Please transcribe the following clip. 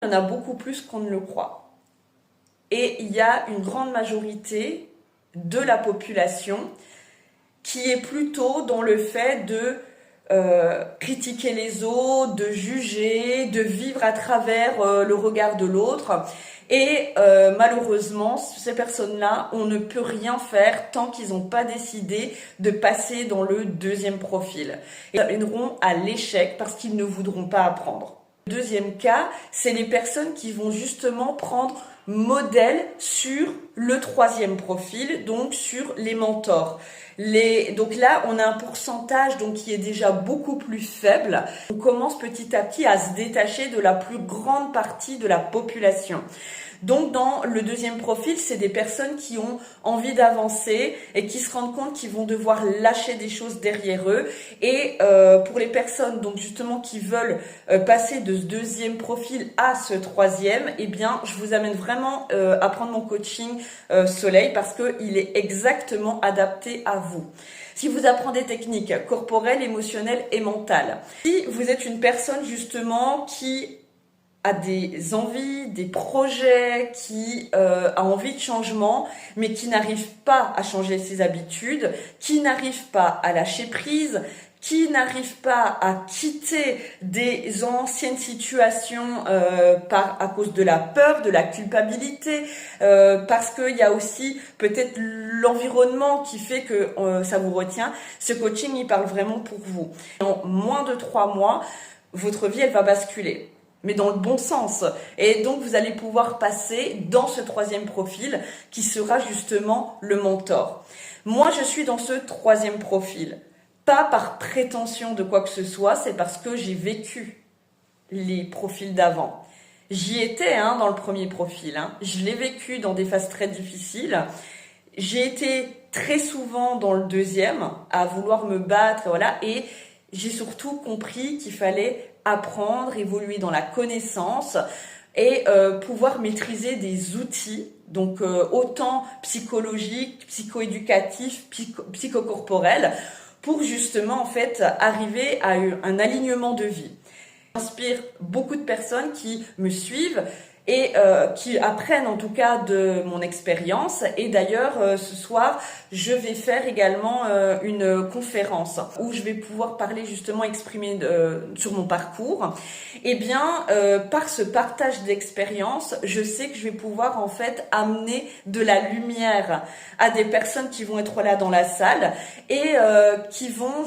Il y en a beaucoup plus qu'on ne le croit. Et il y a une grande majorité de la population qui est plutôt dans le fait de critiquer les autres, de juger, de vivre à travers le regard de l'autre. Et malheureusement, ces personnes-là, on ne peut rien faire tant qu'ils n'ont pas décidé de passer dans le deuxième profil. Ils amèneront à l'échec parce qu'ils ne voudront pas apprendre. Le deuxième cas, c'est les personnes qui vont justement prendre modèle sur le troisième profil, donc sur les mentors. Donc là, on a un pourcentage qui est déjà beaucoup plus faible. On commence petit à petit à se détacher de la plus grande partie de la population. Donc dans le deuxième profil, c'est des personnes qui ont envie d'avancer et qui se rendent compte qu'ils vont devoir lâcher des choses derrière eux. Et pour les personnes donc justement qui veulent passer de ce deuxième profil à ce troisième, eh bien je vous amène vraiment à prendre mon coaching Soleil parce qu'il est exactement adapté à vous. Si vous apprenez des techniques corporelles, émotionnelles et mentales, si vous êtes une personne justement qui a des envies, des projets, qui a envie de changement, mais qui n'arrive pas à changer ses habitudes, qui n'arrive pas à lâcher prise, qui n'arrive pas à quitter des anciennes situations à cause de la peur, de la culpabilité, parce qu'il y a aussi peut-être l'environnement qui fait que ça vous retient. Ce coaching, il parle vraiment pour vous. En moins de 3 mois, votre vie, elle va basculer, mais dans le bon sens. Et donc, vous allez pouvoir passer dans ce troisième profil qui sera justement le mentor. Moi, je suis dans ce troisième profil. Pas par prétention de quoi que ce soit, c'est parce que j'ai vécu les profils d'avant. J'y étais dans le premier profil. Je l'ai vécu dans des phases très difficiles. J'ai été très souvent dans le deuxième, à vouloir me battre, voilà. Et j'ai surtout compris qu'il fallait apprendre, évoluer dans la connaissance et pouvoir maîtriser des outils, donc autant psychologiques, psychoéducatifs, psychocorporels, pour justement en fait arriver à un alignement de vie. J'inspire beaucoup de personnes qui me suivent et qui apprennent en tout cas de mon expérience. Et d'ailleurs, ce soir, je vais faire également une conférence où je vais pouvoir parler justement, exprimer sur mon parcours. Et bien, par ce partage d'expérience, je sais que je vais pouvoir en fait amener de la lumière à des personnes qui vont être là dans la salle et qui vont